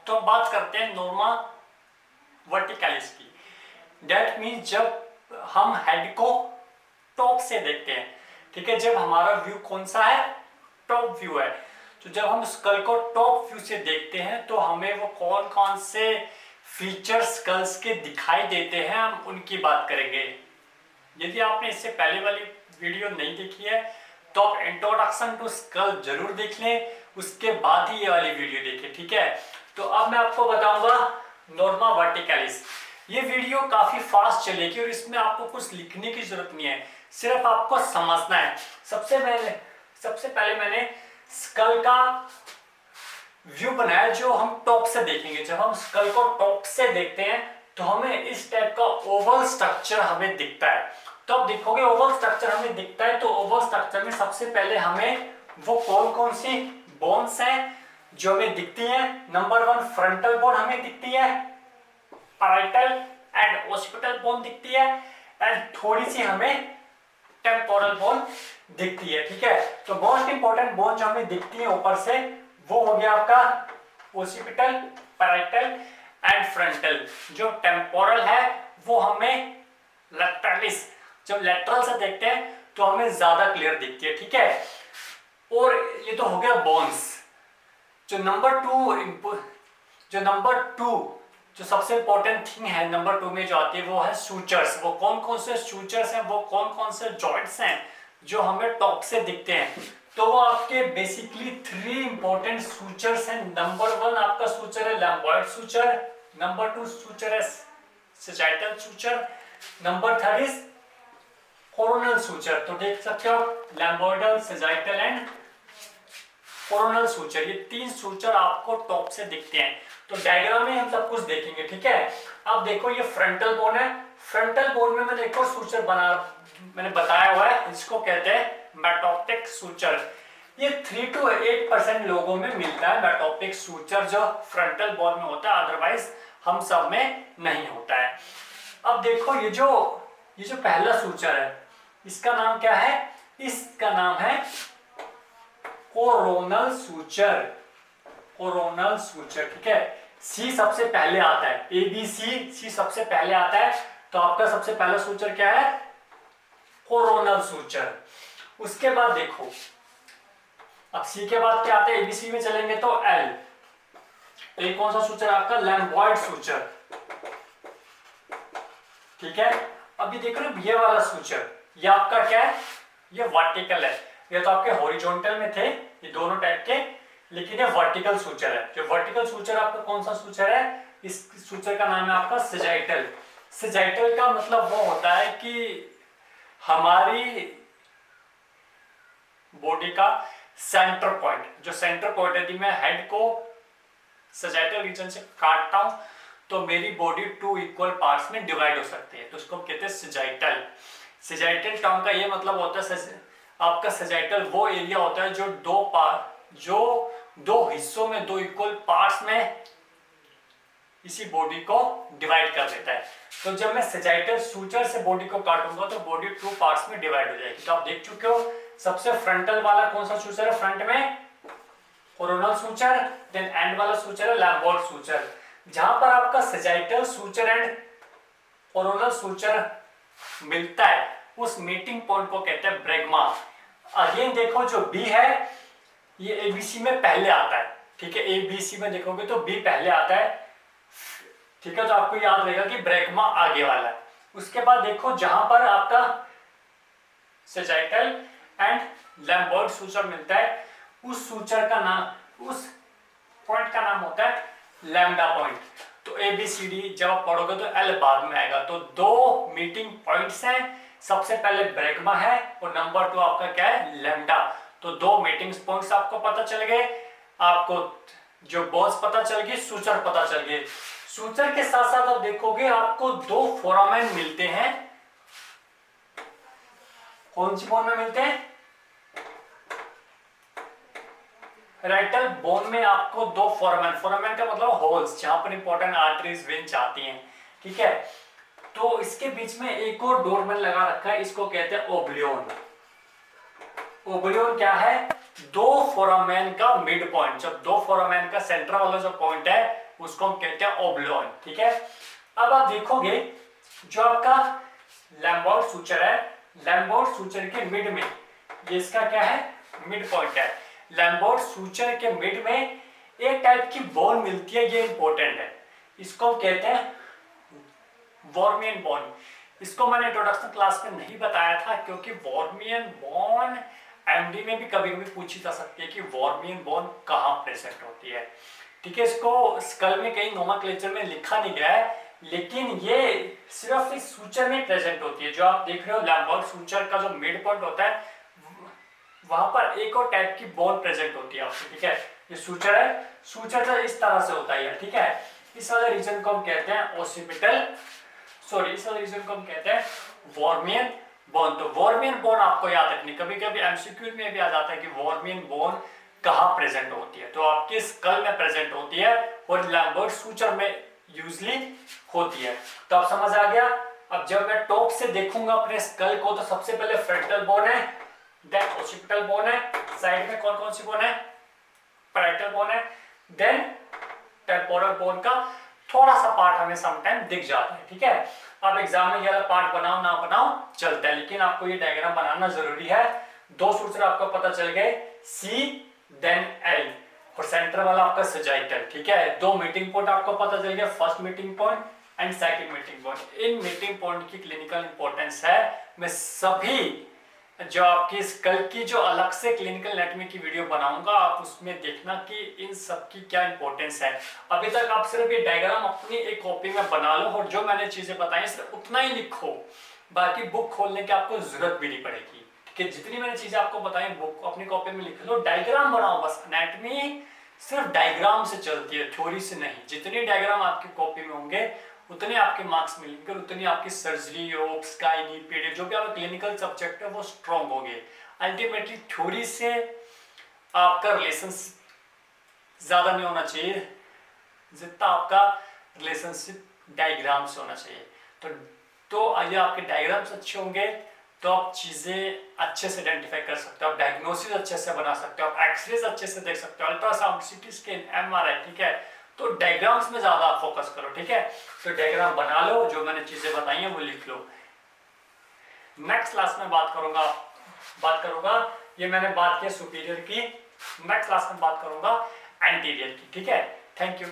तो बात करते हैं नॉर्मा वर्टिकलिस की। दैट मीन्स जब हम हेड को टॉप से देखते हैं, ठीक है, जब हमारा व्यू कौन सा है, टॉप व्यू है। तो जब हम स्कल को टॉप व्यू से देखते हैं तो हमें वो कौन कौन से फीचर्स स्कल्स के दिखाई देते हैं, हम उनकी बात करेंगे। यदि आपने इससे पहले वाली वीडियो नहीं देखी है तो आप इंट्रोडक्शन टू स्कल जरूर देख लें, उसके बाद ही ये वाली वीडियो देखें, ठीक है। तो अब मैं आपको बताऊंगा नॉर्मा वर्टिकलिस। ये वीडियो काफी फास्ट चलेगी और इसमें आपको कुछ लिखने की जरूरत नहीं है, सिर्फ आपको समझना है। सबसे पहले मैंने स्कल का व्यू बनाया जो हम टॉप से देखेंगे। जब हम स्कल को टॉप से देखते हैं तो हमें इस टाइप का ओवल स्ट्रक्चर हमें दिखता है। तो आप देखोगे ओवल स्ट्रक्चर हमें दिखता है, तो ओवल स्ट्रक्चर में सबसे पहले हमें वो कौन कौन सी बोन्स हैं जो हमें दिखती हैं। नंबर 1 फ्रंटल बोन हमें दिखती है, पैराइटल एंड ओसिपिटल बोन दिखती है, एंड थोड़ी सी हमें टेम्पोरल बोन दिखती है, ठीक है। तो मोस्ट इंपॉर्टेंट बोन जो हमें दिखती है ऊपर से वो हो गया आपका ओसिपिटल, पैराइटल एंड फ्रंटल। जो टेम्पोरल है वो हमें लैटरलिस, जब लेटरल से देखते हैं तो हमें ज्यादा क्लियर दिखती है, ठीक है। और ये तो हो गया बोन्स। जो नंबर टू जो सबसे इंपॉर्टेंट थिंग है नंबर 2 में जो आती है वो है सूचर्स। वो कौन कौन से सूचर्स हैं, वो कौन कौन से जॉइंट्स हैं जो हमें टॉप से दिखते हैं। तो वो आपके बेसिकली 3 इंपॉर्टेंट सूचर्स हैं। नंबर 1 आपका सूचर है लैम्बॉइड सूचर, नंबर 2 सूचर है sagittal suture, number 3 is coronal suture. तो देख सकते हो लैम्बॉइडल, सैजिटल एंड कोरोनल सूचर, ये 3 सूचर आपको टॉप से दिखते हैं। तो डायग्राम में हम सब कुछ देखेंगे, ठीक है। अब देखो ये फ्रंटल बोन है, फ्रंटल बोन में मैंने एक और सूचर मैंने बताया हुआ है, इसको कहते हैं मेटोप्टिक सूचर। ये 3 to 8% लोगों में मिलता है मेटोप्टिक सूचर जो फ्रंटल बोन में होता है, अदरवाइज हम सब में नहीं होता है। अब देखो ये जो पहला सूचर है इसका नाम क्या है, इसका नाम है कोरोनल सूचर, कोरोनल सूचर, ठीक है। सी सबसे पहले आता है, सी सबसे पहले आता है, तो आपका सबसे पहला सूचर क्या है, कोरोनल सूचर। उसके बाद देखो अब सी के बाद क्या आता है, एबीसी में चलेंगे तो एल, एक कौन सा सूचर आपका, लैम्बॉइड सूचर, ठीक है। अभी देख रहे हो ये वाला सूचर, ये आपका क्या है, ये वर्टिकल है। ये तो आपके हॉरिजॉन्टल में थे ये दोनों टाइप के, लेकिन ये वर्टिकल सूचर है। जो वर्टिकल सूचर आपका कौन सा सूचर है, इस सूचर का नाम है आपका सैजिटल। सैजिटल का मतलब वो होता है कि हमारी बॉडी का सेंटर पॉइंट, जो सेंटर पॉइंट यदि मैं हेड को सैजिटल रीजन से काटता हूं तो मेरी बॉडी 2 इक्वल पार्ट्स में डिवाइड हो सकती है, तो उसको कहते हैं सैजिटल। सैजिटल टर्म का ये मतलब होता है आपका सैजिटल वो एरिया होता है जो दो हिस्सों में 2 इक्वल पार्ट्स में इसी बॉडी को डिवाइड कर देता है। तो जब मैं सैजिटल सूचर से बॉडी को काटूंगा तो बॉडी 2 पार्ट्स में डिवाइड हो जाएगी। तो आप देख चुके हो सबसे फ्रंटल वाला कौन सा सूचर है, फ्रंट में कोरोनल सूचर, देन एंड वाला सूचर है लैम्बॉइड सूचर। जहां पर आपका sagittal suture and coronal suture मिलता है उस मीटिंग पॉइंट को कहते हैं ब्रैगमा। अगेन देखो जो बी है ये एबीसी में पहले आता है, ठीक है। एबीसी में देखोगे तो बी पहले आता है, ठीक है। तो आपको याद रहेगा कि ब्रैगमा आगे वाला है। उसके बाद देखो जहां पर आपका सैजिटल एंड लैम्बॉइड सूचर मिलता है उस सूचर का नाम, उस पॉइंट का नाम होता है लैम्डा पॉइंट। तो एबीसीडी जब आप पढ़ोगे तो एल बाद में आएगा। तो 2 मीटिंग पॉइंट्स हैं, सबसे पहले ब्रैगमा है और नंबर 2 आपका क्या है, लैम्डा। तो 2 मीटिंग पॉइंट्स आपको पता चल गए, आपको जो बोन्स पता चल गई, सूचर पता चल गए। सूचर के साथ साथ आप देखोगे आपको 2 फोरामेन मिलते हैं। कौन सी बोन में मिलते हैं, राइटल बोन में आपको 2 फोरामेन का मतलब होल्स जहां पर इंपॉर्टेंट आर्टरीज वेन्स आती हैं, ठीक है। तो इसके बीच में एक और डोरमेन लगा रखा है, इसको कहते हैं ओब्लियोन। ओब्लियोन क्या है, 2 फोरामेन का मिड पॉइंट। जब 2 फोरामेन का सेंटर वाला जो पॉइंट है उसको हम कहते हैं ओब्लोन। ठीक है, अब आप देखोगे जो आपका लैम्बर्ट सूचर है, लैम्बर्ट सूचर के मिड में, ये इसका क्या है, मिड पॉइंट है। लैम्बर्ट सूचर के मिड में एक टाइप की बोन मिलती है, ये इंपॉर्टेंट है, इसको कहते हैं वॉर्मियन बोन। इसको मैंने इंट्रोडक्शन क्लास में नहीं बताया था क्योंकि वॉर्मियन बोन एमडी में भी कभी कभी पूछी जा सकती है कि वॉर्मियन बोन कहाँ प्रेजेंट होती है। ठीक है, इसको स्कल में कहीं नोमेनक्लेचर में लिखा नहीं गया है, लेकिन ये सिर्फ इस सूचर में प्रेजेंट होती है। जो आप देख रहे हो लैम्बर्ट सूचर का जो मिड पॉइंट होता है, वहां पर एक और टाइप की बोन प्रेजेंट होती है आपको। ठीक है, ये सूचर है, सूचर तो इस तरह से होता है। ठीक है, इस वाले रीजन को हम कहते हैं ओसिपिटल, सॉरी इस वाले रीजन को हम कहते हैं वॉर्मियन बोन। तो वॉर्मियन बोन आपको याद रखनी, कभी कभी एमसीक्यू में भी आ जाता है कि वॉर्मियन बोन कहाँ प्रेजेंट होती है, तो आपके स्कल में प्रेजेंट होती है और लैम्बर्ट सूचर में यूजली होती है। तो आप समझ आ गया। अब जब मैं टॉप से देखूंगा अपने स्कल को, तो सबसे पहले फ्रंटल बोन है, देन ओसिपिटल बोन है, साइड में कौन कौन सी बोन है, पैराइटल बोन है, देन टेम्पोरल बोन का थोड़ा सा पार्ट हमें समटाइम दिख जाता है। ठीक है, अब एग्जाम में ये वाला पार्ट बनाओ ना बनाओ चलता है, लेकिन आपको ये डायग्राम बनाना जरूरी है। दो सूत्र आपको पता चल गए, सी देन एल, और सेंटर वाला आपका सजाइटल। ठीक है, दो मीटिंग पॉइंट आपको पता चल गया, first meeting point and second meeting point. In meeting point की क्लिनिकल इंपॉर्टेंस है। मैं सभी जो आपकी स्कल की जो अलग से क्लिनिकल एनाटॉमी की वीडियो बनाऊंगा, आप उसमें देखना कि इन सब की क्या इंपॉर्टेंस है। अभी तक आप सिर्फ ये डायग्राम अपनी एक कॉपी में बना लो और जो मैंने चीजें बताई सिर्फ उतना ही लिखो, बाकी बुक खोलने की आपको जरूरत भी नहीं पड़ेगी। कि जितनी मैंने चीजें आपको बताई बुक को अपनी कॉपी में लिख लो, डायग्राम बनाओ बस। एनाटॉमी सिर्फ डायग्राम से चलती है, थ्योरी से नहीं। जितने डायग्राम आपकी कॉपी में होंगे उतने आपके मार्क्स मिलेंगे और उतनी आपकी सर्जरी, ओप्स, गायनी, पीडी जो भी आपका क्लिनिकल सब्जेक्ट है वो स्ट्रॉन्ग होंगे। अल्टीमेटली थ्योरी से आपका रिलेशनशिप ज्यादा नहीं होना चाहिए जितना आपका रिलेशनशिप डायग्राम से होना चाहिए। तो आइए आपके डायग्राम्स अच्छे होंगे तो आप चीजें अच्छे से आइडेंटिफाई कर सकते हो, आप डायग्नोसिस अच्छे से बना सकते हो, आप एक्सरेज अच्छे से देख सकते हो, अल्ट्रासाउंड, सीटी स्कैन, एमआरआई। ठीक है, तो डायग्राम्स में ज्यादा फोकस करो। ठीक है, तो डायग्राम बना लो, जो मैंने चीजें बताई हैं वो लिख लो। नेक्स्ट क्लास में बात करूंगा ये मैंने बात की सुपीरियर की, नेक्स्ट क्लास में बात करूंगा एंटीरियर की। ठीक है, थैंक यू।